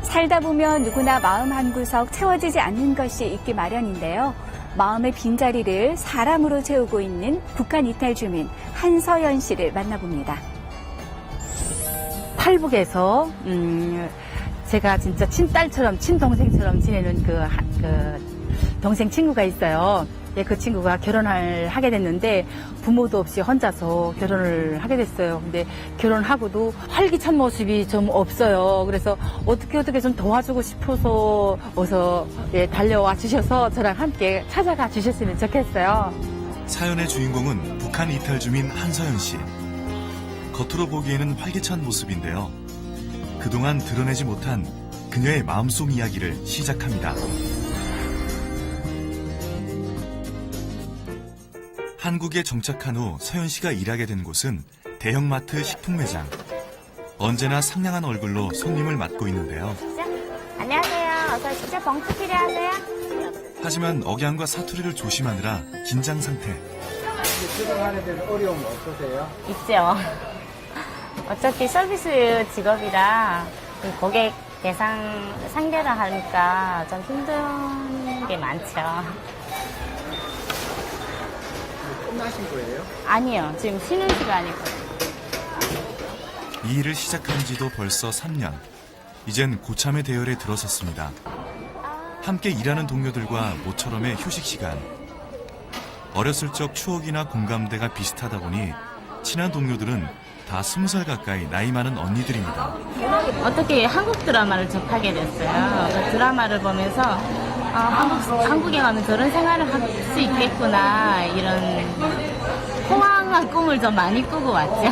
살다 보면 누구나 마음 한구석 채워지지 않는 것이 있기 마련인데요. 마음의 빈자리를 사람으로 채우고 있는 북한 이탈 주민 한서연 씨를 만나봅니다. 탈북에서 제가 진짜 친딸처럼 친동생처럼 지내는 그 동생 친구가 있어요. 예, 그 친구가 결혼을 하게 됐는데 부모도 없이 혼자서 결혼을 하게 됐어요. 근데 결혼하고도 활기찬 모습이 좀 없어요. 그래서 어떻게 좀 도와주고 싶어서 어서 달려와 주셔서 저랑 함께 찾아가 주셨으면 좋겠어요. 사연의 주인공은 북한 이탈 주민 한서연 씨. 겉으로 보기에는 활기찬 모습인데요. 그동안 드러내지 못한 그녀의 마음속 이야기를 시작합니다. 한국에 정착한 후 서연 씨가 일하게 된 곳은 대형마트 식품 매장. 언제나 상냥한 얼굴로 손님을 맡고 있는데요. 안녕하세요. 어서 오십시오. 봉투 필요하세요? 하지만 억양과 사투리를 조심하느라 긴장 상태. 출근하는 데는 어려움 없으세요? 있죠. 어차피 서비스 직업이라 고객 대상 상대를 하니까 좀 힘든 게 많죠. 끝나신 거예요? 아니요. 지금 쉬는 시간이거든요. 이 일을 시작한 지도 벌써 3년. 이젠 고참의 대열에 들어섰습니다. 함께 일하는 동료들과 모처럼의 휴식 시간. 어렸을 적 추억이나 공감대가 비슷하다 보니 친한 동료들은 다 20살 가까이 나이 많은 언니들입니다. 어떻게 한국 드라마를 접하게 됐어요. 그 드라마를 보면서 한국에 가면 저런 생활을 할 수 있겠구나 이런 호황한 꿈을 좀 많이 꾸고 왔죠.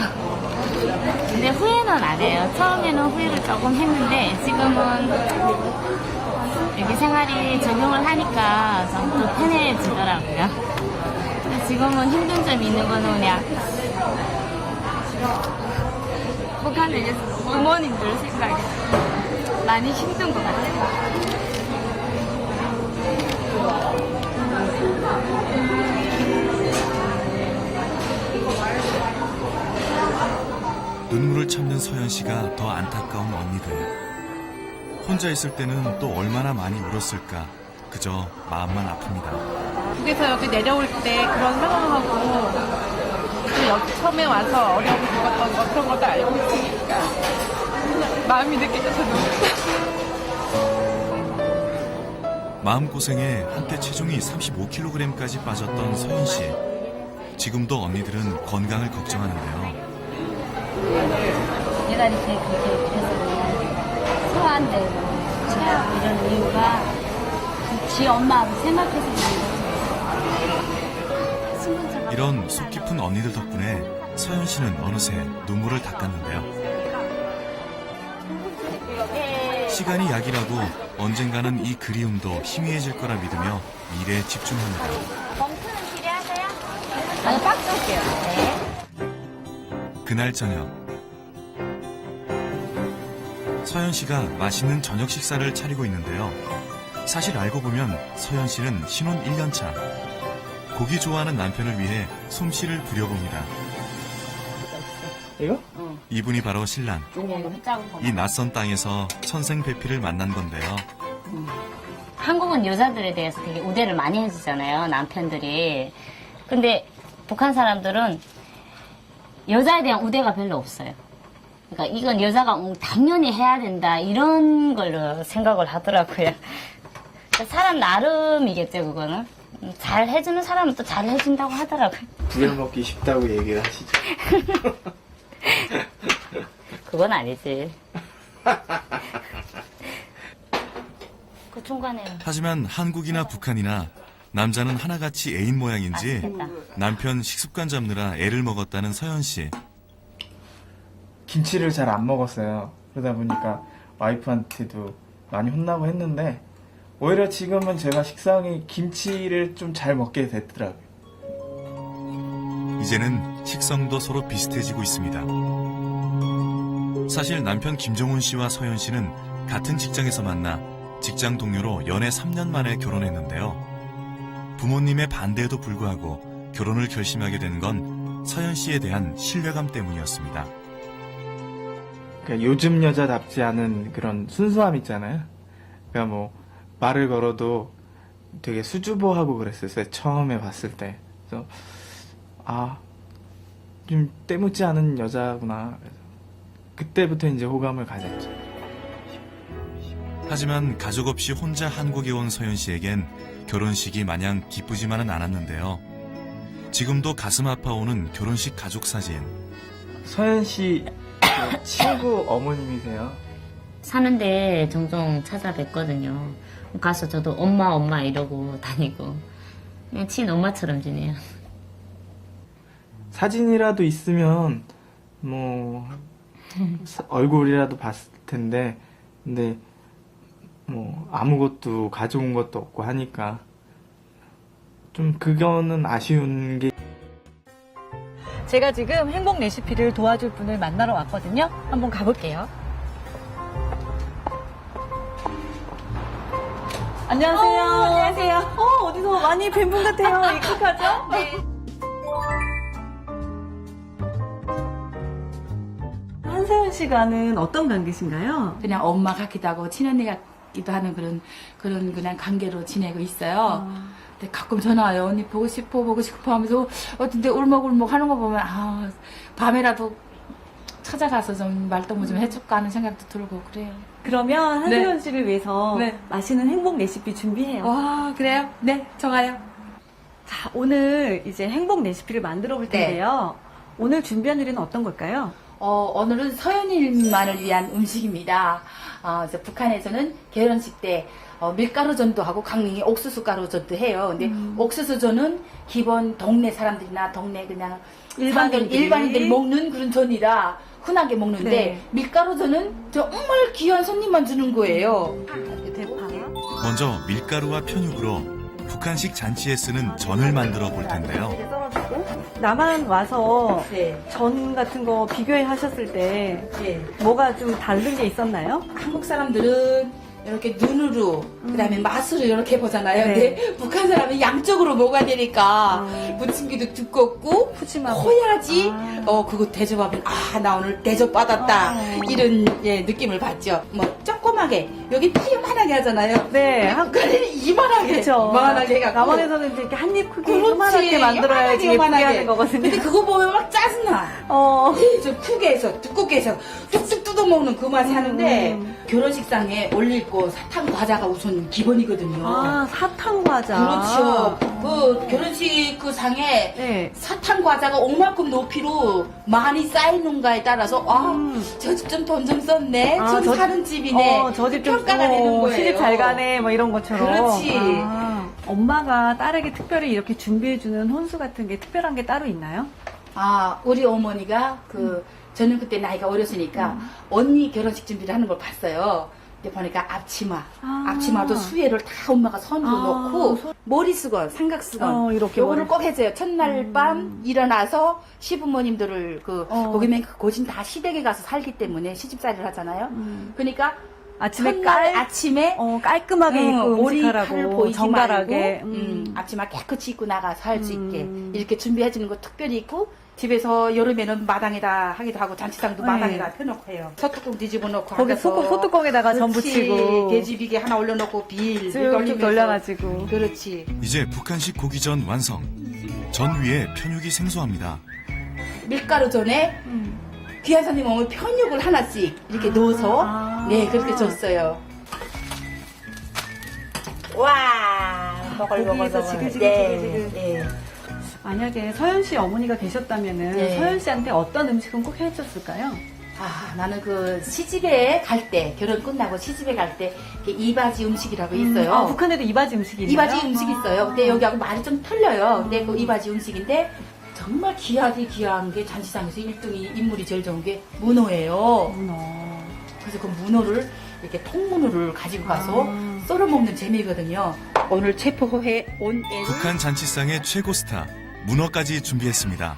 근데 후회는 안 해요. 처음에는 후회를 조금 했는데 지금은 여기 생활이 적용을 하니까 좀 더 편해지더라고요. 근데 지금은 힘든 점이 있는 거는 그냥 북한에 계신 부모님들 생각이 많이 힘든 것 같아요. 눈물을 참는 서연 씨가 더 안타까운 언니들. 혼자 있을 때는 또 얼마나 많이 울었을까. 그저 마음만 아픕니다. 북에서 여기 내려올 때 그런 상황하고 또 여기 처음에 와서 어려움을 겪었던 거 그런 것도 알고 있으니까 마음이 느껴져서 마음고생에 한때 체중이 35kg까지 빠졌던 서연 씨. 지금도 언니들은 건강을 걱정하는데요. 내가 이렇게 그렇게 해서 소화안되고 체하고 이런 이유가 지 엄마하고 생각해서 그런 거죠. 이런 속 깊은 언니들 덕분에 서연 씨는 어느새 눈물을 닦았는데요. 시간이 약이라고 언젠가는 이 그리움도 희미해질 거라 믿으며 일에 집중합니다. 봉투는 필요하세요? 아니, 박스 올게요. 네. 그날 저녁 서연 씨가 맛있는 저녁 식사를 차리고 있는데요. 사실 알고 보면 서연 씨는 신혼 1년차. 고기 좋아하는 남편을 위해 솜씨를 부려봅니다. 이거? 이분이 바로 신랑. 이 낯선 땅에서 천생배필을 만난 건데요. 한국은 여자들에 대해서 되게 우대를 많이 해주잖아요, 남편들이. 근데 북한 사람들은 여자에 대한 우대가 별로 없어요. 그러니까 이건 여자가 당연히 해야 된다 이런 걸로 생각을 하더라고요. 그러니까 사람 나름이겠죠, 그거는. 잘 해주는 사람은 또 잘 해준다고 하더라고요. 부려먹기 쉽다고 얘기를 하시죠. 그건 아니지. 그 중간에 하지만 한국이나 북한이나 남자는 하나같이 애인 모양인지 맛있겠다. 남편 식습관 잡느라 애를 먹었다는 서연 씨. 김치를 잘 안 먹었어요. 그러다 보니까 와이프한테도 많이 혼나고 했는데 오히려 지금은 제가 식상이 김치를 좀 잘 먹게 됐더라고요. 이제는 식성도 서로 비슷해지고 있습니다. 사실 남편 김종훈 씨와 서연 씨는 같은 직장에서 만나 직장 동료로 연애 3년 만에 결혼했는데요. 부모님의 반대에도 불구하고 결혼을 결심하게 된 건 서연 씨에 대한 신뢰감 때문이었습니다. 그러니까 요즘 여자답지 않은 그런 순수함 있잖아요. 그러니까 뭐 말을 걸어도 되게 수줍어하고 그랬었어요. 처음에 봤을 때. 그래서 좀 때묻지 않은 여자구나. 그래서 그때부터 이제 호감을 가졌죠. 하지만 가족 없이 혼자 한국에 온 서현 씨에겐 결혼식이 마냥 기쁘지만은 않았는데요. 지금도 가슴 아파오는 결혼식 가족 사진. 서현 씨 친구 어머님이세요? 사는데 종종 찾아뵙거든요. 가서 저도 엄마 이러고 다니고 그냥 친엄마처럼 지내요. 사진이라도 있으면 뭐 얼굴이라도 봤을 텐데 근데 뭐 아무것도 가져온 것도 없고 하니까 좀 그거는 아쉬운 게. 제가 지금 행복 레시피를 도와줄 분을 만나러 왔거든요. 한번 가볼게요. 안녕하세요. 안녕하세요. 어디서 많이 뵌 분 같아요. 익숙하죠? 네. 한세현 씨가는 어떤 관계신가요? 그냥 엄마 같기도 하고 친언니 같기도 하는 그런 그냥 관계로 지내고 있어요. 근데 가끔 전화 와요. 언니 보고 싶어 하면서 어딘데 울먹울먹 하는 거 보면 밤에라도 찾아가서 좀 말동무 좀 해줄까 하는 생각도 들고 그래요. 그러면 한세현 씨를 위해서 네. 맛있는 행복 레시피 준비해요. 와, 그래요? 네, 좋아요. 자, 오늘 이제 행복 레시피를 만들어 볼 텐데요. 오늘 준비한 요리는 어떤 걸까요? 오늘은 서현이만을 위한 음식입니다. 이제 북한에서는 결혼식 때 밀가루전도 하고 강릉이 옥수수 가루전도 해요. 근데 옥수수전은 기본 동네 사람들이나 동네 그냥 일반인들이 먹는 그런 전이라 흔하게 먹는데 네. 밀가루전은 정말 귀한 손님만 주는 거예요. 대파. 먼저 밀가루와 편육으로 북한식 잔치에 쓰는 전을 만들어 볼 텐데요. 남한 와서 네. 전 같은 거 비교해 하셨을 때 네. 뭐가 좀 다른 게 있었나요? 한국 사람들은 이렇게 눈으로 그다음에 맛으로 이렇게 보잖아요. 네. 근데 북한 사람은 양쪽으로 먹어야 되니까 무침기도 두껍고 푸짐하고. 커야지 그거 대접하면 나 오늘 대접 받았다 이런 느낌을 받죠. 뭐 조그맣게 여기 이만하게 하잖아요. 네. 북한에는 이만하게 그쵸. 이만하게 해갖고 남한에서는 이렇게 한입 크기 그렇지. 요만하게 만들어야지 예쁘게 하는 거거든요. 근데 그거 보면 막 짜증나. 좀 크게 해서 두껍게 해서 뚝뚝 뜯어먹는 그 맛이 하는데 결혼식상에 올릴 거 사탕 과자가 우선 기본이거든요. 사탕 과자. 그렇죠. 그 결혼식 그 상에 네. 사탕 과자가 오만큼 높이로 많이 쌓이는가에 따라서 저 집 좀 돈 좀 썼네. 좀 사는 집이네. 저 집 좀 평가가 되는 거예요. 시집 잘 가네. 뭐 이런 것처럼. 그렇지. 엄마가 딸에게 특별히 이렇게 준비해주는 혼수 같은 게 특별한 게 따로 있나요? 우리 어머니가 저는 그때 나이가 어렸으니까 언니 결혼식 준비를 하는 걸 봤어요. 근데 보니까 앞치마도 수혜를 다 엄마가 선으로 넣고 머리 수건, 삼각 수건 이렇게 요거를 꼭 해줘요. 첫날 밤 일어나서 시부모님들을 거기면 고진 다 시댁에 가서 살기 때문에 시집살이를 하잖아요. 그러니까 아침에 아침에 깔끔하게 입고 머리카락을 음식하라고 보이지 정갈하게. 말고 앞치마 깨끗이 입고 나가서 할 수 있게 이렇게 준비해주는 거 특별히 있고 집에서 여름에는 마당에다 하기도 하고 잔치상도 마당에다 펴놓고 해요. 소뚜껑 뒤집어 놓고 거기 소뚜껑에다가 전 붙이고 계집이게 하나 올려놓고 빌 쭉 돌려가지고. 그렇지. 이제 북한식 고기전 완성. 전 위에 편육이 생소합니다. 밀가루 전에 귀한 손님 오면 편육을 하나씩 이렇게 넣어서 네 그렇게 줬어요. 와 고기에서 지글지글. 네. 만약에 서현 씨 어머니가 계셨다면은 네. 서현 씨한테 어떤 음식은 꼭 해줬을까요? 나는 시집에 갈 때, 결혼 끝나고 시집에 갈 때, 이바지 음식이라고 있어요. 북한에도 이바지 음식이 있나요? 이바지 음식이 있어요. 근데 여기하고 말이 좀 틀려요. 근데 그 이바지 음식인데, 정말 귀한 게 잔치상에서 1등이 인물이 제일 좋은 게 문어예요. 문어. 그래서 그 문어를, 이렇게 통문어를 가지고 가서 썰어 먹는 재미거든요. 오늘 체포해 온 애는 북한 잔치상의 최고 스타, 문어까지 준비했습니다.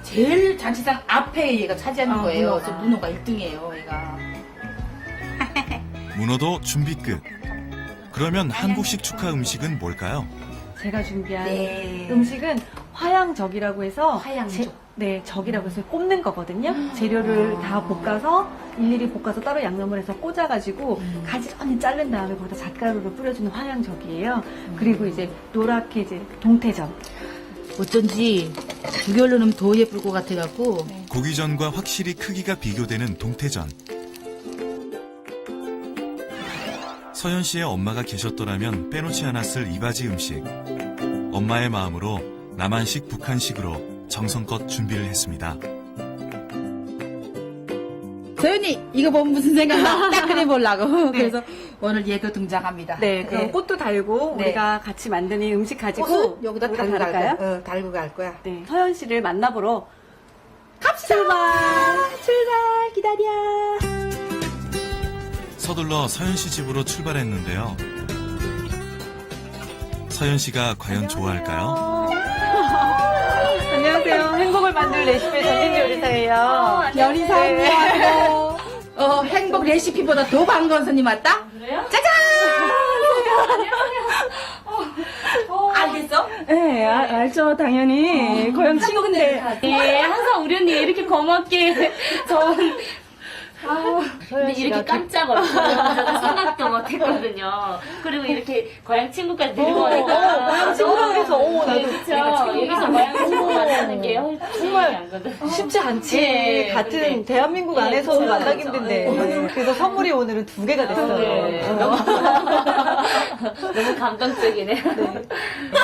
제일 잔치상 앞에 얘가 차지하는 거예요. 문어가. 그래서 문어가 1등이에요, 얘가. 문어도 준비 끝. 그러면 한국식 축하 음식은 뭘까요? 제가 준비한 네. 음식은 화양적이라고 해서 화양적. 네, 적이라고 해서 꼽는 거거든요. 재료를 다 볶아서 일일이 볶아서 따로 양념을 해서 꽂아가지고 가지런히 자른 다음에 거기다 잣가루를 뿌려주는 화양적이에요. 그리고 이제 노랗게 이제 동태전. 어쩐지 비결로 넣으면 더 예쁠 것 같아갖고. 고기전과 확실히 크기가 비교되는 동태전. 서현 씨의 엄마가 계셨더라면 빼놓지 않았을 이바지 음식. 엄마의 마음으로 남한식 북한식으로 정성껏 준비를 했습니다. 서연이 이거 보면 무슨 생각나? 딱 그려보려고. 그래서 오늘 얘도 등장합니다. 네, 그럼 꽃도 달고 네. 우리가 같이 만든 이 음식 가지고 꽃을 여기다 달고 갈 달까요? 거야. 달고 갈 거야. 네, 서현 씨를 만나보러 갑시다. 출발 기다려. 서둘러 서현 씨 집으로 출발했는데요. 서현 씨가 과연 좋아할까요? 안녕하세요. 행복을 만들 레시피 전진 요리사예요. 요리사입니다. 행복 레시피보다 더 반가운 손님 왔다? 그래요? 짜잔! 알겠어? 네, 알죠, 당연히. 고향 친구인데. 네, 항상 우리 언니 이렇게 고맙게 근데 이렇게 깜짝 얼굴로 생각도 못 했거든요. 그리고 이렇게 고향 친구까지 데리고 오니까. 고향 친구라고 해서, 나도 그렇죠. 여기서 고향 친구 만나는 게 정말 안 거든. 쉽지 않지. 네, 같은 근데- 대한민국 네, 안에서는 그쵸, 만나기 그쵸. 힘든데. 네. 그래서 선물이 오늘은 2개가 됐어요. 네, 너무 감동적이네요.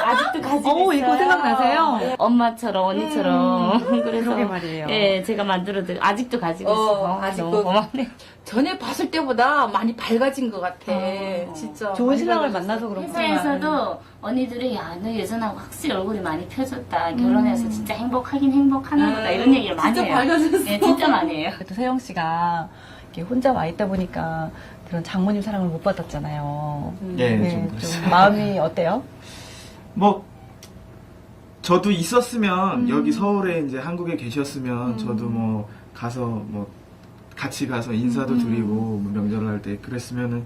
아직도 가지고 있어요. 이거 생각나세요? 엄마처럼 언니처럼. 그래서 그러게 말이에요. 예, 제가 만들어드 아직도 가지고 있어요. 아직도. 너무 고맙네. 전에 봤을 때보다 많이 밝아진 것 같아. 진짜. 좋은 신랑을 만나서 그런 거야. 회사에서도 언니들이 야, 너 예전하고 확실히 얼굴이 많이 펴졌다. 결혼해서 진짜 행복하긴 행복하나 보다. 이런 얘기를 많이 진짜 해요. 밝아졌어. 네, 진짜 많이 해요. 또 세영 씨가 이렇게 혼자 와 있다 보니까 그런 장모님 사랑을 못 받았잖아요. 예, 좀 그랬어요. 좀 마음이 어때요? 뭐 저도 있었으면 여기 서울에 이제 한국에 계셨으면 저도 뭐 가서 뭐 같이 가서 인사도 드리고 뭐 명절을 할 때 그랬으면은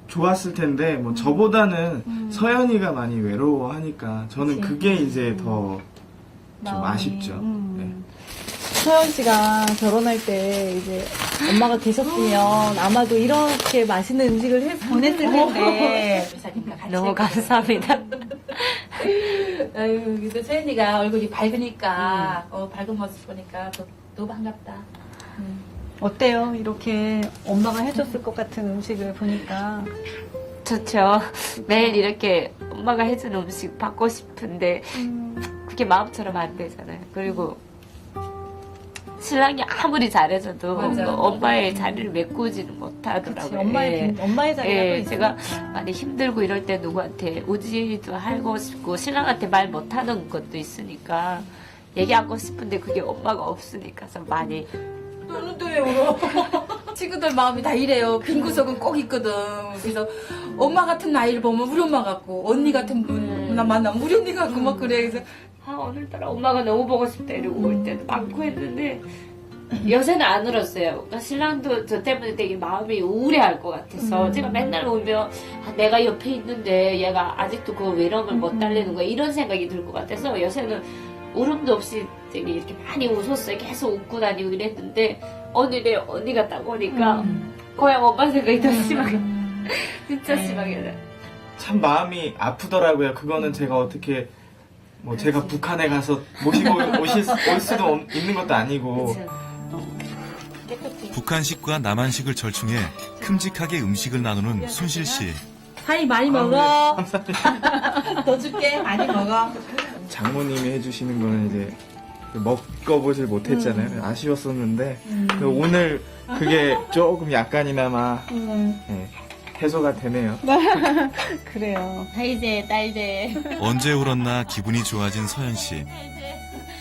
좋았을 텐데 뭐 저보다는 서연이가 많이 외로워하니까 저는 그게 이제 더 좀 아쉽죠. 네. 서현 씨가 결혼할 때 이제 엄마가 계셨으면 아마도 이렇게 맛있는 음식을 보냈을 텐데. 너무 감사합니다. 아유, 그래서 서연이가 얼굴이 밝으니까, 밝은 모습 보니까 더 반갑다. 어때요? 이렇게 엄마가 해줬을 것 같은 음식을 보니까. 좋죠. 매일 이렇게 엄마가 해주는 음식 받고 싶은데 그게 마음처럼 안 되잖아요. 그리고 신랑이 아무리 잘해줘도 엄마의 자리를 메꾸지는 못하더라고요. 그치, 엄마의 자리가 또 예, 있으니까. 제가 많이 힘들고 이럴 때 누구한테 우지도 하고 싶고 신랑한테 말 못하는 것도 있으니까 얘기하고 싶은데 그게 엄마가 없으니까 좀 많이 너는 또 왜 울어? 친구들 마음이 다 이래요. 빈 구석은 꼭 있거든. 그래서 엄마 같은 나이를 보면 우리 엄마 같고, 언니 같은 분 나 만나면 우리 언니 같고 막 그래. 그래서 오늘따라 엄마가 너무 보고 싶다 이러고 올 때도 많고 했는데 요새는 안 울었어요. 그러니까 신랑도 저 때문에 되게 마음이 우울해할 것 같아서 제가 맨날 울면 내가 옆에 있는데 얘가 아직도 그 외로움을 못 달래는 거야 이런 생각이 들 것 같아서 요새는 울음도 없이 되게 이렇게 많이 웃었어요. 계속 웃고 다니고 이랬는데 오늘에 언니가 딱 오니까 고향 엄마 생각이 더 심하게 진짜 심하게 참 마음이 아프더라고요. 그거는 제가 어떻게 뭐 제가 북한에 가서 모시고 올 수도 있는 것도 아니고. 북한식과 남한식을 절충해 큼직하게 음식을 나누는 순실 씨. 하이 많이 먹어. 더 줄게. 많이 먹어. 장모님이 해주시는 거는 이제 먹어보질 못했잖아요. 아쉬웠었는데 오늘 그게 조금 약간이나마 예, 해소가 되네요. 그래요. 이제 딸제 언제 울었나 기분이 좋아진 서현 씨.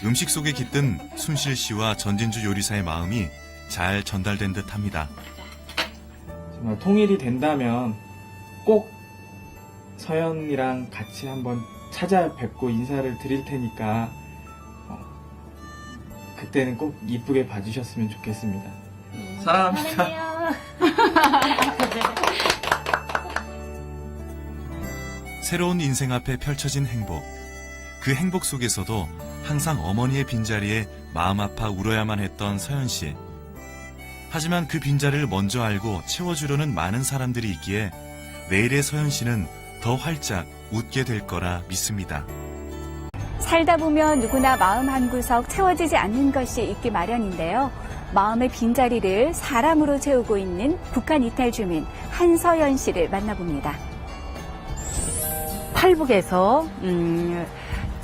음식 속에 깃든 순실 씨와 전진주 요리사의 마음이 잘 전달된 듯합니다. 정말 통일이 된다면 꼭 서연이랑 같이 한번 찾아뵙고 인사를 드릴 테니까 그때는 꼭 이쁘게 봐주셨으면 좋겠습니다. 사랑합니다. 새로운 인생 앞에 펼쳐진 행복. 그 행복 속에서도 항상 어머니의 빈자리에 마음 아파 울어야만 했던 서연 씨. 하지만 그 빈자리를 먼저 알고 채워주려는 많은 사람들이 있기에 내일의 서연 씨는 더 활짝 웃게 될 거라 믿습니다. 살다 보면 누구나 마음 한구석 채워지지 않는 것이 있기 마련인데요. 마음의 빈자리를 사람으로 채우고 있는 북한 이탈 주민 한서연 씨를 만나봅니다. 팔북에서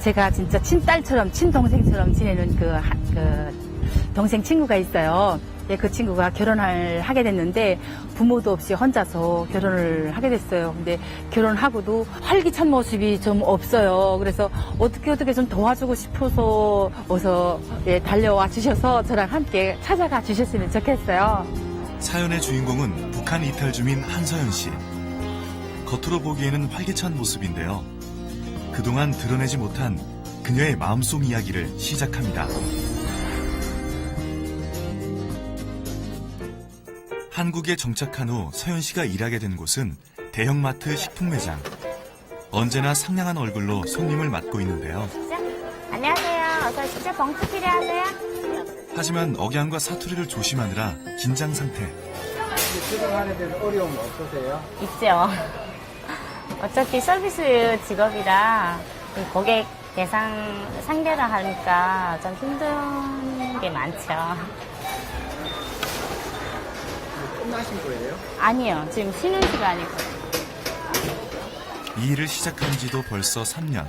제가 진짜 친딸처럼 친동생처럼 지내는 그 동생 친구가 있어요. 예, 그 친구가 결혼을 하게 됐는데 부모도 없이 혼자서 결혼을 하게 됐어요. 근데 결혼하고도 활기찬 모습이 좀 없어요. 그래서 어떻게 좀 도와주고 싶어서 어서 달려와 주셔서 저랑 함께 찾아가 주셨으면 좋겠어요. 사연의 주인공은 북한 이탈 주민 한서연 씨. 겉으로 보기에는 활기찬 모습인데요. 그동안 드러내지 못한 그녀의 마음속 이야기를 시작합니다. 한국에 정착한 후 서연 씨가 일하게 된 곳은 대형마트 식품 매장. 언제나 상냥한 얼굴로 손님을 맡고 있는데요. 안녕하세요. 어서 오십시오. 봉투 필요하세요? 하지만 억양과 사투리를 조심하느라 긴장 상태. 들어가는 데는 어려움 없으세요? 있죠. 어차피 서비스 직업이라 그 고객 대상 상대를 하니까 좀 힘든 게 많죠. 끝나신 거예요? 아니요. 지금 쉬는 시간이고. 이 일을 시작한 지도 벌써 3년.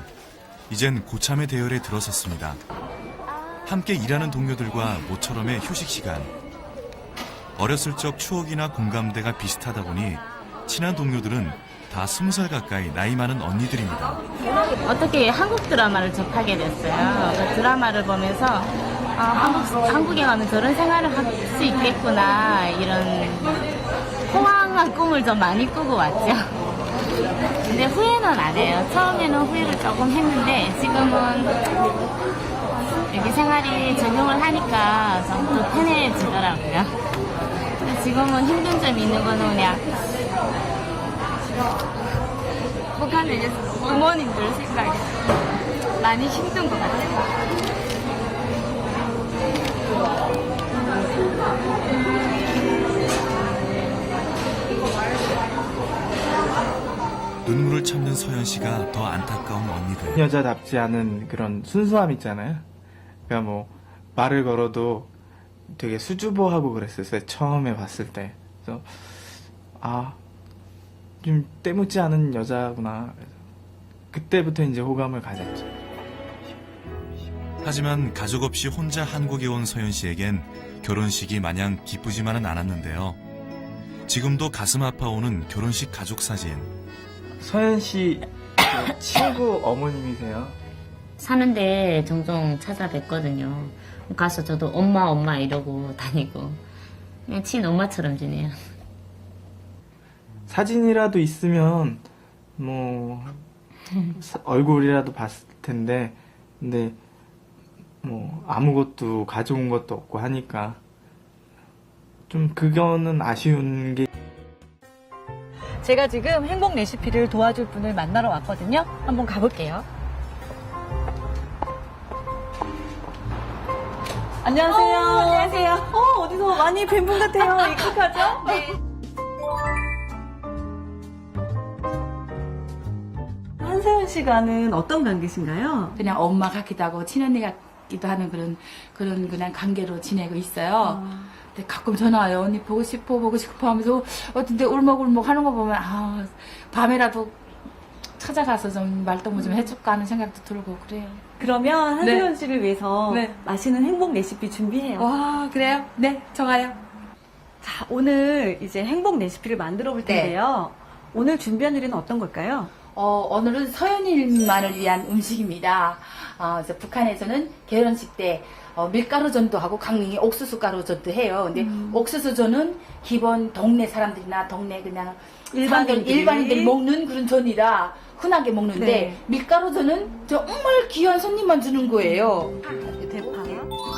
이젠 고참의 대열에 들어섰습니다. 함께 일하는 동료들과 모처럼의 휴식 시간. 어렸을 적 추억이나 공감대가 비슷하다 보니 친한 동료들은 다 20살 가까이 나이 많은 언니들입니다. 어떻게 한국 드라마를 접하게 됐어요. 그 드라마를 보면서 한국에 가면 저런 생활을 할 수 있겠구나 이런 호황한 꿈을 좀 많이 꾸고 왔죠. 근데 후회는 안 해요. 처음에는 후회를 조금 했는데 지금은 여기 생활이 적용을 하니까 좀 더 편해지더라고요. 근데 지금은 힘든 점이 있는 거는 그냥 북한에 이제 부모님들 생각이 많이 힘든 것 같아요. 눈물을 참는 서연 씨가 더 안타까운 언니들. 여자답지 않은 그런 순수함 있잖아요. 그러니까 뭐 말을 걸어도 되게 수줍어하고 그랬었어요. 처음에 봤을 때. 그래서 좀 때묻지 않은 여자구나. 그래서 그때부터 이제 호감을 가졌죠. 하지만 가족 없이 혼자 한국에 온 서연 씨에겐 결혼식이 마냥 기쁘지만은 않았는데요. 지금도 가슴 아파오는 결혼식 가족 사진. 서연 씨 친구 어머님이세요? 사는데 종종 찾아뵙거든요. 가서 저도 엄마 이러고 다니고 그냥 친엄마처럼 지내요. 사진이라도 있으면 뭐 얼굴이라도 봤을 텐데 근데 뭐 아무것도 가져온 것도 없고 하니까 좀 그거는 아쉬운 게. 제가 지금 행복 레시피를 도와줄 분을 만나러 왔거든요. 한번 가볼게요. 안녕하세요. 안녕하세요. 어디서 많이 뵌 분 같아요. 익숙하죠? 네. 한서연 씨가는 어떤 관계신가요? 그냥 엄마 같기도 하고 친언니 같기도 하는 그런 그냥 관계로 지내고 있어요. 근데 가끔 전화 와요. 언니 보고 싶어 하면서 어떤데 울먹울먹 하는 거 보면 밤에라도 찾아가서 좀 말동무 좀 해줄까 하는 생각도 들고 그래요. 그러면 한서연 씨를 위해서 네. 맛있는 행복 레시피 준비해요. 와, 그래요? 네, 좋아요. 자, 오늘 이제 행복 레시피를 만들어 볼 텐데요. 오늘 준비한 요리는 어떤 걸까요? 오늘은 서연이만을 위한 음식입니다. 이제 북한에서는 결혼식 때 밀가루전도 하고 강릉이 옥수수가루전도 해요. 근데 옥수수전은 기본 동네 사람들이나 동네 그냥 일반인들이 먹는 그런 전이라 흔하게 먹는데 네. 밀가루전은 정말 귀한 손님만 주는 거예요. 대파.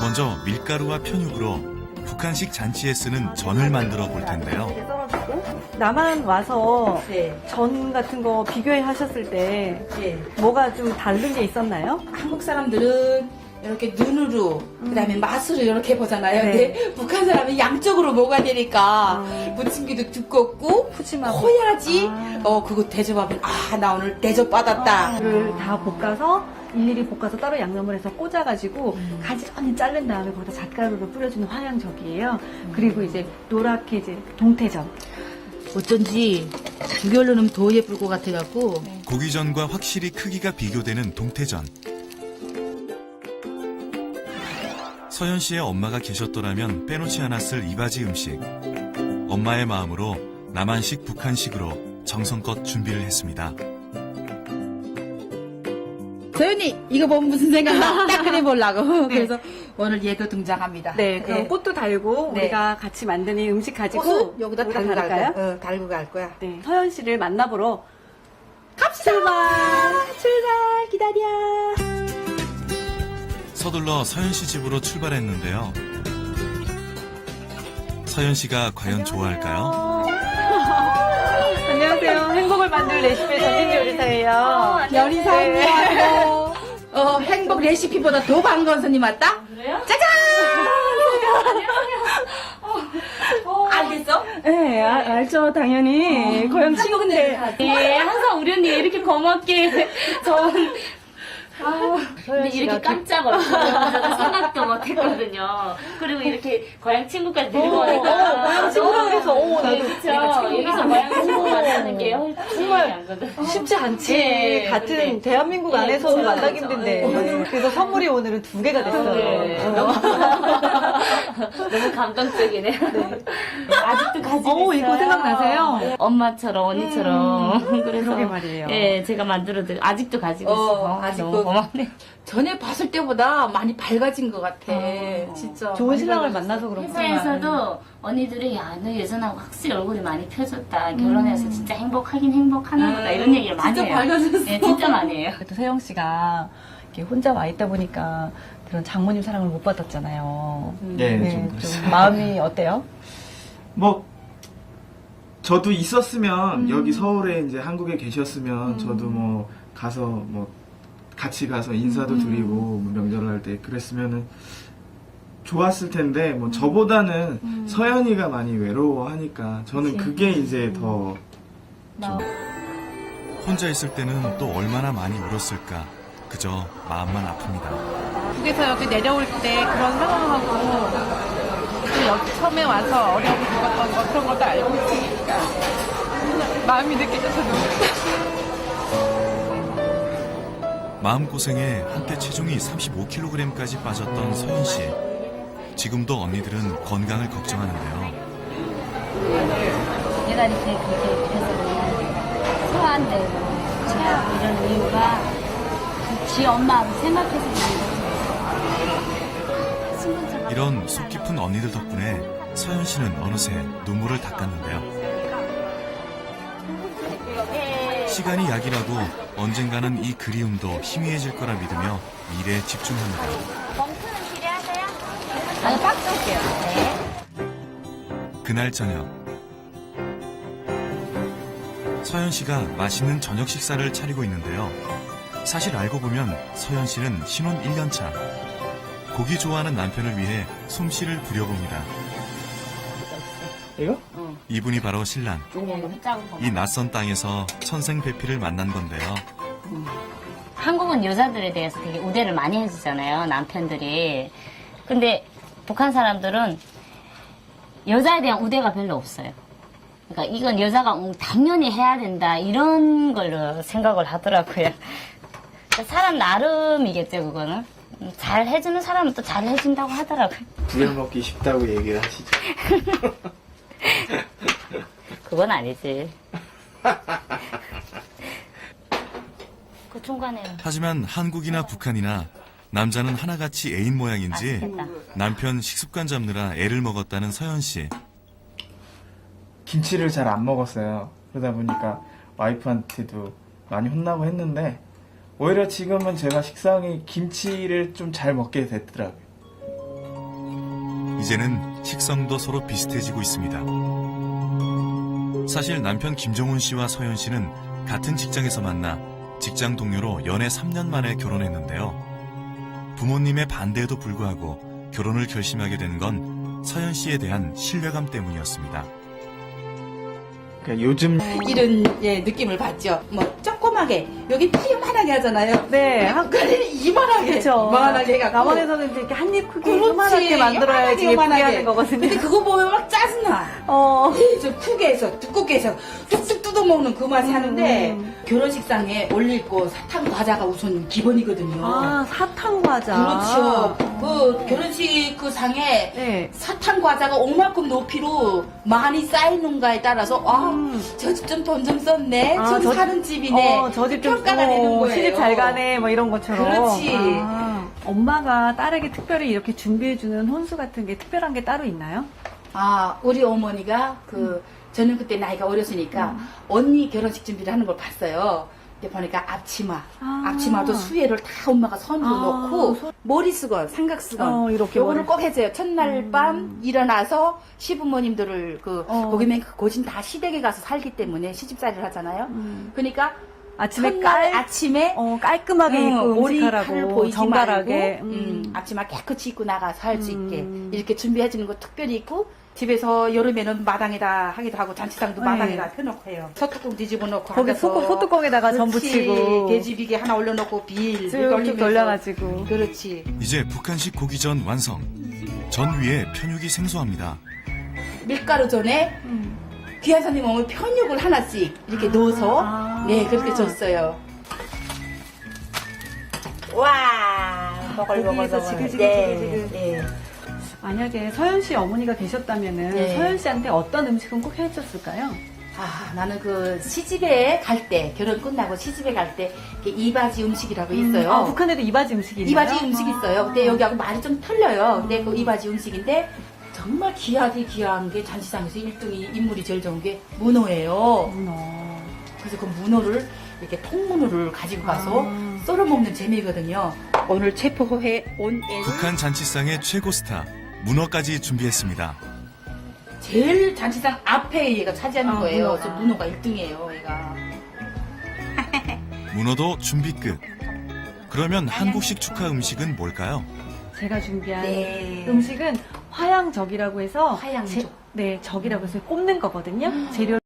먼저 밀가루와 편육으로 북한식 잔치에 쓰는 전을 만들어 볼 텐데요. 남한 와서 네. 전 같은 거 비교해 하셨을 때 네. 뭐가 좀 다른 게 있었나요? 한국 사람들은 이렇게 눈으로 그다음에 맛으로 이렇게 보잖아요. 근데 북한 사람은 양쪽으로 먹어야 되니까 부침개도 두껍고 푸짐하고. 커야지 그거 대접하면 나 오늘 대접 받았다. 를 다 볶아서 일일이 볶아서 따로 양념을 해서 꽂아가지고 가지런히 자른 다음에 거기다 잣가루를 뿌려주는 화양적이에요. 그리고 이제 노랗게 이제 동태전. 어쩐지 두 개월로 넣으면 더 예쁠 것 같아갖고. 고기전과 확실히 크기가 비교되는 동태전. 서현 씨의 엄마가 계셨더라면 빼놓지 않았을 이바지 음식. 엄마의 마음으로 남한식 북한식으로 정성껏 준비를 했습니다. 서연이 이거 보면 무슨 생각나? 딱 그려보려고. 그래서 오늘 얘도 등장합니다. 네, 그럼 꽃도 달고 네. 우리가 같이 만든 이 음식 가지고 꽃은 여기다 달고 갈 달까요? 거야. 달고 갈 거야. 네, 서현 씨를 만나보러 갑시다. 출발 기다려. 서둘러 서현 씨 집으로 출발했는데요. 서현 씨가 과연 좋아할까요? 안녕하세요. 행복을 만들 레시피 전진 요리사예요. 요리사입니다. 행복 레시피보다 더 반가운 손님 왔다? 그래요? 짜잔! 알겠어? 네, 알죠, 당연히. 고영 친구인데. 네, 항상 우리 언니 이렇게 고맙게 전 근데 이렇게 깜짝 얼굴 생각도 못했거든요. 그리고 이렇게 고향 친구까지 데리고 오니까 고향 친구라 그래서 나도 그렇죠. 여기서 고향 친구 만나는 게 정말 않거든. 쉽지 않지. 네, 같은 근데- 대한민국 네, 안에서는 그렇죠. 만나기 힘든데. 그래서 선물이 오늘은 2개가 됐어요. 네. 너무 감동적이네요. 아직도 가지고 있어요. 이거 생각나세요? 엄마처럼 언니처럼. 그래서 그러게 말이에요. 예, 제가 만들어드 아직도 가지고 있어요. 아직도. 너무 고맙네. 전에 봤을 때보다 많이 밝아진 것 같아. 진짜. 좋은 많이 신랑을 밝아졌어. 만나서 그렇구나. 회사에서도 언니들이 야, 너 예전하고 확실히 얼굴이 많이 펴졌다. 결혼해서 진짜 행복하긴 행복하나 보다. 이런 얘기를 많이 진짜 해요. 밝아졌어. 네, 진짜 많이 해요. 또 세영 씨가 이렇게 혼자 와 있다 보니까 그런 장모님 사랑을 못 받았잖아요. 네, 좀 그랬어요. 좀 마음이 어때요? 뭐 저도 있었으면 여기 서울에 이제 한국에 계셨으면 저도 뭐 가서 뭐 같이 가서 인사도 드리고 뭐 명절을 할 때 그랬으면은 좋았을 텐데 뭐 저보다는 서연이가 많이 외로워하니까 저는 그게 이제 더 혼자 있을 때는 또 얼마나 많이 울었을까. 그저 마음만 아픕니다. 북에서 여기 내려올 때 그런 상황하고 또 여기 처음에 와서 어려움을 겪었던 거 그런 것도 알고 있으니까 마음이 느껴져서 너무 마음고생에 한때 체중이 35kg까지 빠졌던 서현 씨. 지금도 언니들은 건강을 걱정하는데요. 내가 이렇게 그렇게 해서 소화한대고 체하고 이런 이유가 지 엄마하고 생각해서 그런 거죠. 이런 속 깊은 언니들 덕분에 서현 씨는 어느새 눈물을 닦았는데요. 시간이 약이라고 언젠가는 이 그리움도 희미해질 거라 믿으며 일에 집중합니다. 멈추는 필요하세요? 아니, 딱 쏠게요. 네. 그날 저녁 서현 씨가 맛있는 저녁 식사를 차리고 있는데요. 사실 알고 보면 서현 씨는 신혼 1년차. 고기 좋아하는 남편을 위해 솜씨를 부려봅니다. 이거? 이분이 바로 신랑. 이 낯선 땅에서 천생배필을 만난 건데요. 한국은 여자들에 대해서 되게 우대를 많이 해주잖아요, 남편들이. 근데 북한 사람들은 여자에 대한 우대가 별로 없어요. 그러니까 이건 여자가 당연히 해야 된다, 이런 걸로 생각을 하더라고요. 그러니까 사람 나름이겠죠, 그거는. 잘 해주는 사람은 또 잘 해준다고 하더라고요. 부려먹기 쉽다고 얘기를 하시죠. 그건 아니지. 그 중간에는. 하지만 한국이나 북한이나 남자는 하나같이 애인 모양인지 맛있겠다. 남편 식습관 잡느라 애를 먹었다는 서현 씨. 김치를 잘 안 먹었어요. 그러다 보니까 와이프한테도 많이 혼나고 했는데 오히려 지금은 제가 식상이 김치를 좀 잘 먹게 됐더라고요. 이제는 식성도 서로 비슷해지고 있습니다. 사실 남편 김종훈 씨와 서현 씨는 같은 직장에서 만나 직장 동료로 연애 3년 만에 결혼했는데요. 부모님의 반대에도 불구하고 결혼을 결심하게 된 건 서연 씨에 대한 신뢰감 때문이었습니다. 그러니까 요즘 이런 느낌을 받죠. 뭐 조그맣게 여기 피 이만하게 하잖아요. 네. 한국에는 이만하게 그렇죠. 이만하게 해갖고 남원에서는 이제 이렇게 한 입 크기 그렇지. 요만하게 만들어야지 예쁘게 하는 거거든요. 근데 그거 보면 막 짜증나. 좀 크게 해서 두껍게 해서 뚝뚝 뜯어먹는 그 맛이 하는데 결혼식상에 올릴 거 사탕 과자가 우선 기본이거든요. 아, 사탕 과자. 그렇죠. 그 결혼식 그 상에 네. 사탕 과자가 오만큼 높이로 많이 쌓이는가에 따라서 저 집 좀 돈 좀 썼네. 아, 좀 저- 사는 집이네. 저 집 좀 평가가 되는 거예요. 시집 잘 가네, 뭐 이런 것처럼. 그렇지. 아, 엄마가 딸에게 특별히 이렇게 준비해주는 혼수 같은 게 특별한 게 따로 있나요? 우리 어머니가 저는 그때 나이가 어렸으니까 언니 결혼식 준비를 하는 걸 봤어요. 근데 보니까 앞치마도 수혜를 다 엄마가 선으로 넣고 머리수건, 삼각수건 이렇게 요거를 머리- 꼭 해줘요. 첫날 밤 일어나서 시부모님들을 거기면 고진 다 시댁에 가서 살기 때문에 시집살이를 하잖아요. 그러니까 아침에 아침에 깔끔하게 입고 머리 칼을 음식하라고 보이지 정갈하게. 말고 앞치마 깨끗이 입고 나가서 할 수 있게 이렇게 준비해주는 거 특별히 있고 집에서 여름에는 마당에다 하기도 하고 잔치상도 마당에다 펴놓고 해요. 소뚜껑 뒤집어 놓고 거기 소뚜껑에다가 전 붙이고 돼지비계 하나 올려놓고 빌 쭉 돌려가지고. 그렇지. 이제 북한식 고기전 완성. 전 위에 편육이 생소합니다. 밀가루 전에 귀한 손님 오면 편육을 하나씩 이렇게 넣어서 네 그렇게 줬어요. 와 고기에서 지글지글. 네. 만약에 서연 씨 어머니가 계셨다면은 네. 서연 씨한테 어떤 음식은 꼭 해줬을까요? 나는 그 시집에 갈 때, 결혼 끝나고 시집에 갈 때, 이바지 음식이라고 있어요. 북한에도 이바지 음식이 있나요? 이바지 음식 있어요. 근데 여기하고 말이 좀 틀려요. 근데 그 이바지 음식인데, 정말 귀한 게 잔치상에서 1등이 인물이 제일 좋은 게 문어예요. 문어. 그래서 그 문어를, 이렇게 통문어를 가지고 가서 썰어 먹는 재미거든요. 오늘 체포해 온 애는 북한 잔치상의 최고 스타, 문어까지 준비했습니다. 제일 잔치상 앞에 얘가 차지하는 거예요. 문어가. 그래서 문어가 1등이에요, 얘가. 문어도 준비 끝. 그러면 한국식 축하 음식은 뭘까요? 제가 준비한 네. 음식은 화양적이라고 해서 화양적. 적이라고 해서 꼽는 거거든요. 재료